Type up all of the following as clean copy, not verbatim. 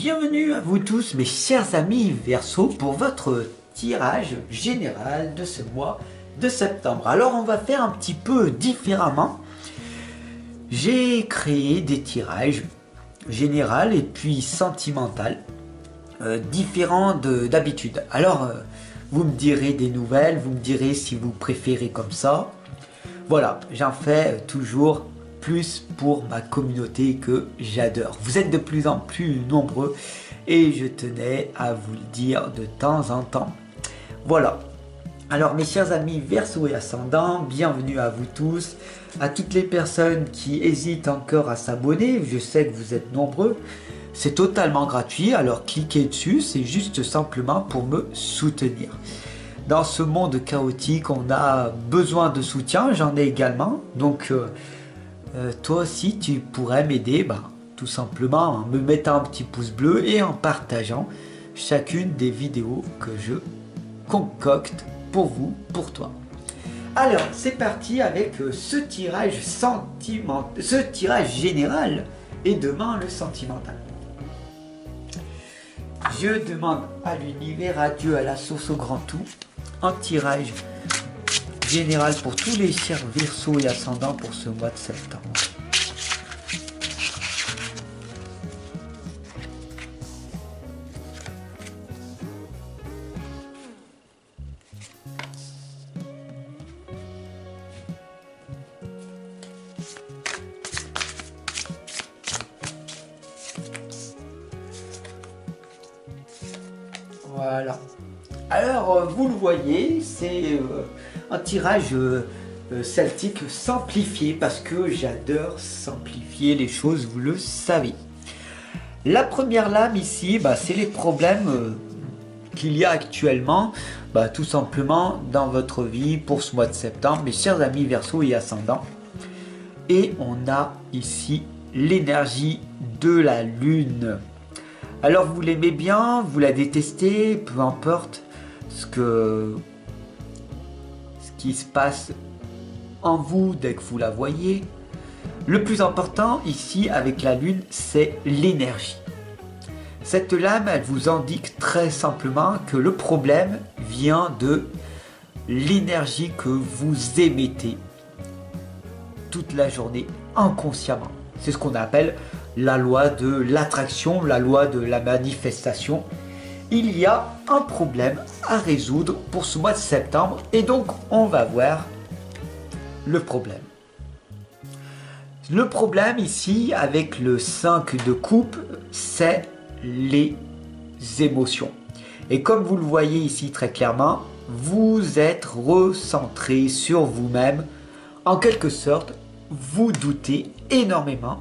Bienvenue à vous tous mes chers amis Verseau pour votre tirage général de ce mois de septembre. Alors on va faire un petit peu différemment. J'ai créé des tirages général et puis sentimental différents d'habitude. Alors vous me direz des nouvelles, vous me direz si vous préférez comme ça. Voilà, j'en fais toujours plus pour ma communauté que j'adore. Vous êtes de plus en plus nombreux et je tenais à vous le dire de temps en temps. Voilà. Alors mes chers amis Verseau et Ascendant, bienvenue à vous tous, à toutes les personnes qui hésitent encore à s'abonner, je sais que vous êtes nombreux, c'est totalement gratuit, alors cliquez dessus, c'est juste simplement pour me soutenir. Dans ce monde chaotique, on a besoin de soutien, j'en ai également, donc toi aussi tu pourrais m'aider, tout simplement en me mettant un petit pouce bleu et en partageant chacune des vidéos que je concocte pour vous, pour toi. Alors c'est parti avec ce tirage général et demain le sentimental. Je demande à l'univers, à Dieu, à la source, au grand tout, un tirage général pour tous les chers Verseaux et Ascendants pour ce mois de septembre. Voilà. Alors, vous le voyez, c'est un tirage celtique simplifié parce que j'adore simplifier les choses, vous le savez. La première lame ici, c'est les problèmes qu'il y a actuellement, tout simplement dans votre vie pour ce mois de septembre, mes chers amis Verseau et Ascendant. Et on a ici l'énergie de la lune. Alors vous l'aimez bien, vous la détestez, peu importe ce qui se passe en vous dès que vous la voyez. Le plus important ici avec la lune, c'est l'énergie. Cette lame, elle vous indique très simplement que le problème vient de l'énergie que vous émettez toute la journée inconsciemment. C'est ce qu'on appelle la loi de l'attraction, la loi de la manifestation. Il y a un problème à résoudre pour ce mois de septembre et donc on va voir le problème. Le problème ici avec le 5 de coupe, c'est les émotions. Et comme vous le voyez ici très clairement, vous êtes recentré sur vous-même. En quelque sorte, vous doutez énormément.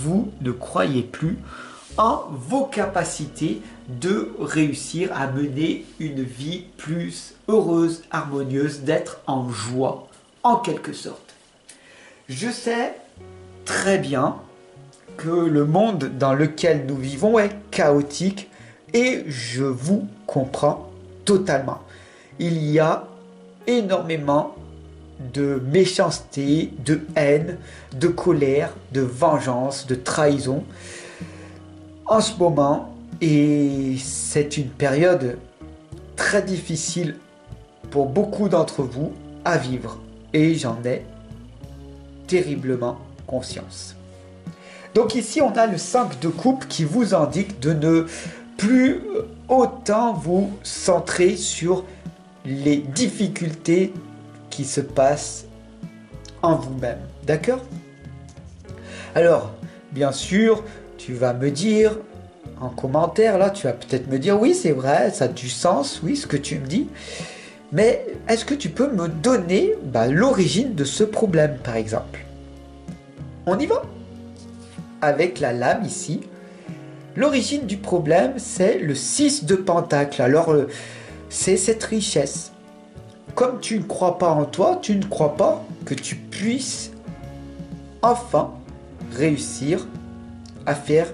Vous ne croyez plus en vos capacités de réussir à mener une vie plus heureuse, harmonieuse, d'être en joie, en quelque sorte. Je sais très bien que le monde dans lequel nous vivons est chaotique et je vous comprends totalement. Il y a énormément de méchanceté, de haine, de colère, de vengeance, de trahison en ce moment, et c'est une période très difficile pour beaucoup d'entre vous à vivre et j'en ai terriblement conscience. Donc ici on a le 5 de coupe qui vous indique de ne plus autant vous centrer sur les difficultés qui se passe en vous-même, d'accord? Alors, bien sûr, tu vas me dire en commentaire, là, tu vas peut-être me dire, oui, c'est vrai, ça a du sens, oui, ce que tu me dis, mais est-ce que tu peux me donner l'origine de ce problème, par exemple? On y va? Avec la lame ici, l'origine du problème, c'est le 6 de pentacle. Alors, c'est cette richesse. Comme tu ne crois pas en toi, tu ne crois pas que tu puisses enfin réussir à faire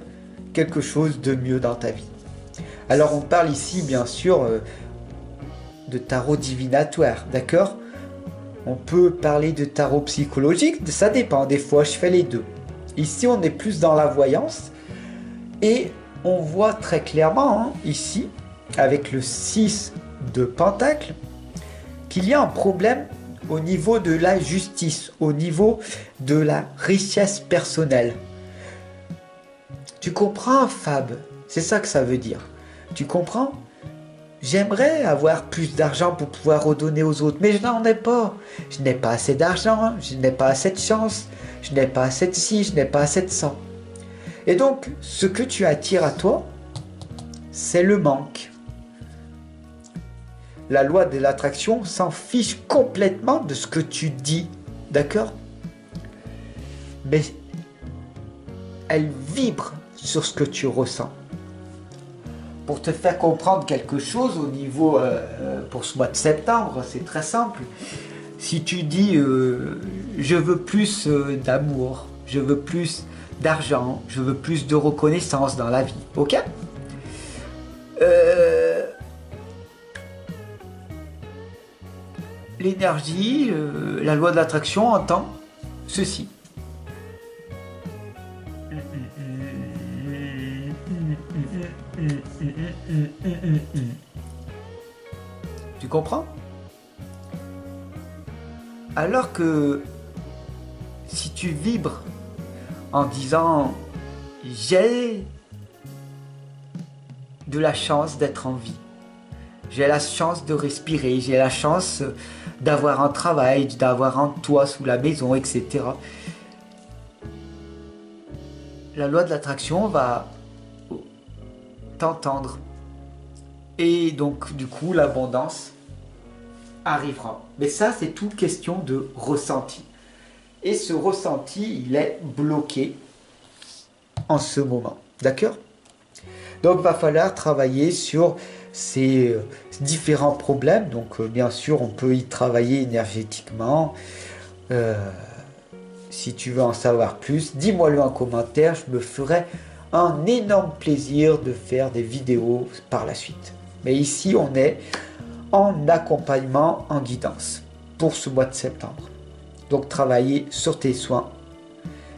quelque chose de mieux dans ta vie. Alors on parle ici bien sûr de tarot divinatoire, d'accord? On peut parler de tarot psychologique, ça dépend, des fois je fais les deux. Ici on est plus dans la voyance et on voit très clairement hein, ici, avec le 6 de Pentacle, qu'il y a un problème au niveau de la justice, au niveau de la richesse personnelle. Tu comprends, Fab? C'est ça que ça veut dire. Tu comprends? J'aimerais avoir plus d'argent pour pouvoir redonner aux autres, mais je n'en ai pas. Je n'ai pas assez d'argent, je n'ai pas assez de chance, je n'ai pas assez de ci, je n'ai pas assez de ça. Et donc, ce que tu attires à toi, c'est le manque. La loi de l'attraction s'en fiche complètement de ce que tu dis, d'accord? Mais elle vibre sur ce que tu ressens. Pour te faire comprendre quelque chose au niveau, pour ce mois de septembre, c'est très simple. Si tu dis je veux plus d'amour, je veux plus d'argent, je veux plus de reconnaissance dans la vie, ok? L'énergie, la loi de l'attraction entend ceci. Tu comprends? Alors que si tu vibres en disant j'ai de la chance d'être en vie, j'ai la chance de respirer, j'ai la chance d'avoir un travail, d'avoir un toit sous la maison, etc. La loi de l'attraction va t'entendre. Et donc, du coup, l'abondance arrivera. Mais ça, c'est toute question de ressenti. Et ce ressenti, il est bloqué en ce moment. D'accord? Donc, il va falloir travailler sur ces différents problèmes. Donc, bien sûr, on peut y travailler énergétiquement. Si tu veux en savoir plus, dis-moi-le en commentaire. Je me ferai un énorme plaisir de faire des vidéos par la suite. Mais ici, on est en accompagnement, en guidance pour ce mois de septembre. Donc, travailler sur tes soins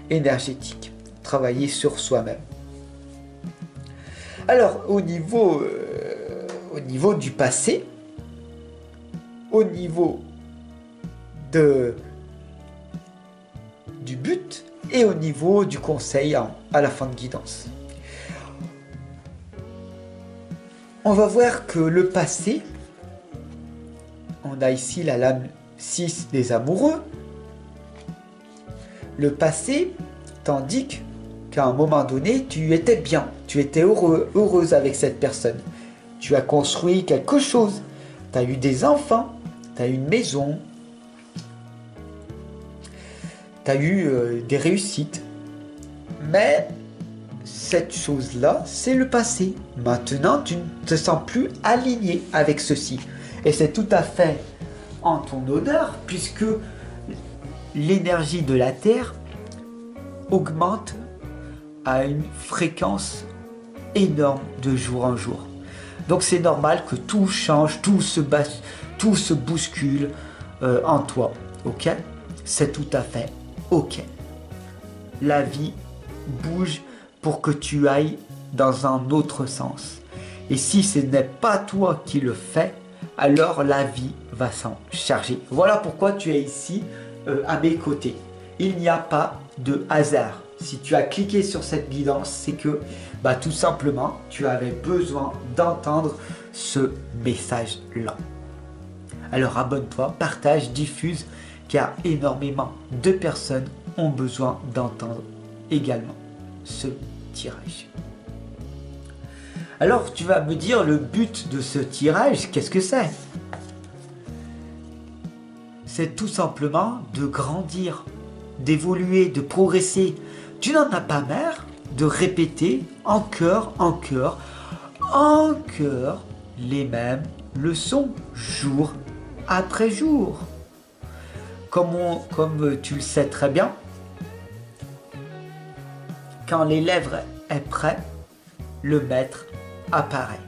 énergétiques, travailler sur soi-même. Alors, au niveau du passé, au niveau du but et au niveau du conseil à la fin de guidance. On va voir que le passé, on a ici la lame 6 des amoureux. Le passé t'indique qu'à un moment donné, tu étais bien, tu étais heureuse avec cette personne. Tu as construit quelque chose, tu as eu des enfants, tu as eu une maison, tu as eu des réussites. Mais cette chose-là, c'est le passé. Maintenant, tu ne te sens plus aligné avec ceci. Et c'est tout à fait en ton honneur, puisque l'énergie de la Terre augmente à une fréquence énorme de jour en jour. Donc c'est normal que tout change, tout se bouscule en toi. Ok? C'est tout à fait ok. La vie bouge pour que tu ailles dans un autre sens. Et si ce n'est pas toi qui le fais, alors la vie va s'en charger. Voilà pourquoi tu es ici à mes côtés. Il n'y a pas de hasard. Si tu as cliqué sur cette guidance, c'est que tout simplement, tu avais besoin d'entendre ce message-là. Alors abonne-toi, partage, diffuse, car énormément de personnes ont besoin d'entendre également ce tirage. Alors tu vas me dire le but de ce tirage, qu'est-ce que c'est? C'est tout simplement de grandir, d'évoluer, de progresser. Tu n'en as pas marre de répéter encore les mêmes leçons, jour après jour. Comme tu le sais très bien, quand l'élève est prêt, le maître apparaît.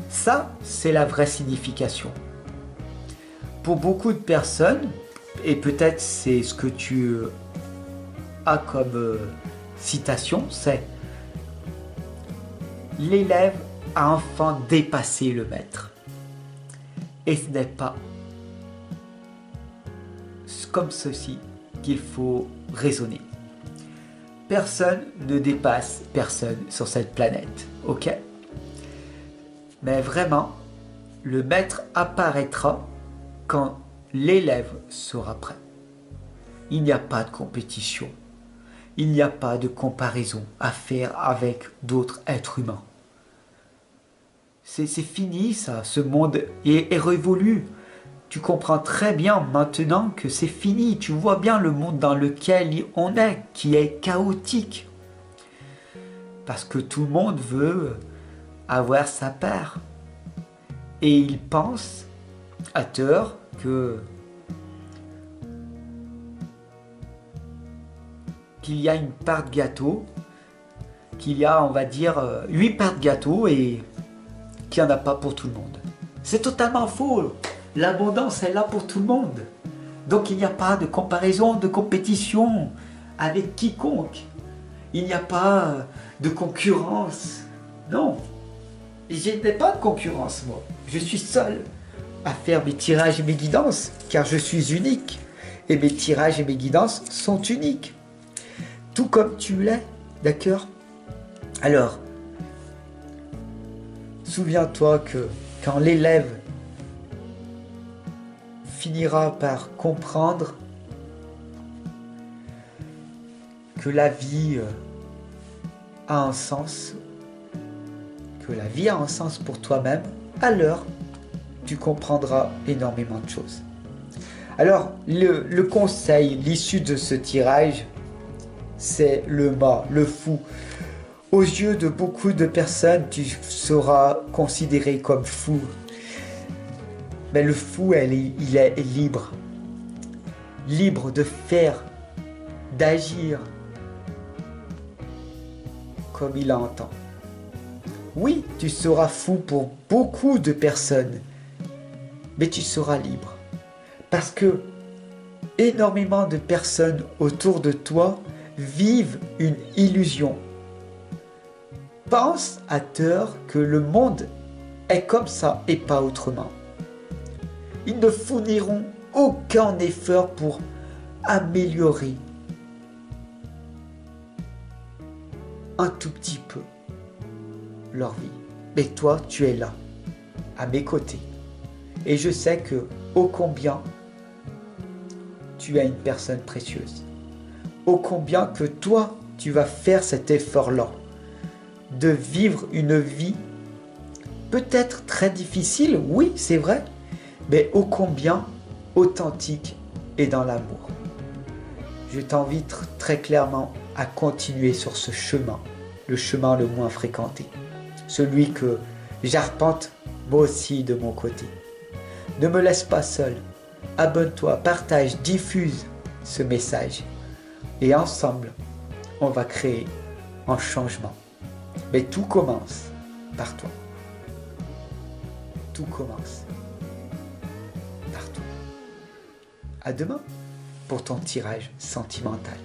Ça, c'est la vraie signification. Pour beaucoup de personnes, et peut-être c'est ce que tu as comme citation, c'est l'élève a enfin dépassé le maître. Et ce n'est pas comme ceci qu'il faut raisonner. Personne ne dépasse personne sur cette planète, ok? Mais vraiment, le maître apparaîtra quand l'élève sera prêt. Il n'y a pas de compétition. Il n'y a pas de comparaison à faire avec d'autres êtres humains. C'est fini ça, ce monde est révolu. Tu comprends très bien maintenant que c'est fini. Tu vois bien le monde dans lequel on est, qui est chaotique. Parce que tout le monde veut avoir sa part. Et il pense, à tort, qu'il y a une part de gâteau, qu'il y a, on va dire, 8 parts de gâteau et qu'il n'y en a pas pour tout le monde. C'est totalement faux. L'abondance est là pour tout le monde. Donc il n'y a pas de comparaison, de compétition avec quiconque. Il n'y a pas de concurrence. Non. Je n'ai pas de concurrence, moi. Je suis seul à faire mes tirages et mes guidances, car je suis unique. Et mes tirages et mes guidances sont uniques. Tout comme tu l'es, d'accord? Alors, souviens-toi que quand l'élève finira par comprendre que la vie a un sens, que la vie a un sens pour toi-même, alors tu comprendras énormément de choses. Alors, le conseil, l'issue de ce tirage, c'est le mât, le fou. Aux yeux de beaucoup de personnes, tu seras considéré comme fou. Mais le fou, il est libre. Libre de faire, d'agir comme il entend. Oui, tu seras fou pour beaucoup de personnes, mais tu seras libre. Parce que énormément de personnes autour de toi vivent une illusion. Pense à tort que le monde est comme ça et pas autrement. Ils ne fourniront aucun effort pour améliorer un tout petit peu leur vie. Mais toi, tu es là, à mes côtés. Et je sais que, ô combien, tu es une personne précieuse. Ô combien que toi, tu vas faire cet effort-là, de vivre une vie peut-être très difficile, oui, c'est vrai, mais ô combien authentique et dans l'amour. Je t'invite très clairement à continuer sur ce chemin, le chemin le moins fréquenté, celui que j'arpente moi aussi de mon côté. Ne me laisse pas seul, abonne-toi, partage, diffuse ce message et ensemble, on va créer un changement. Mais tout commence par toi. Tout commence par toi. À demain pour ton tirage sentimental.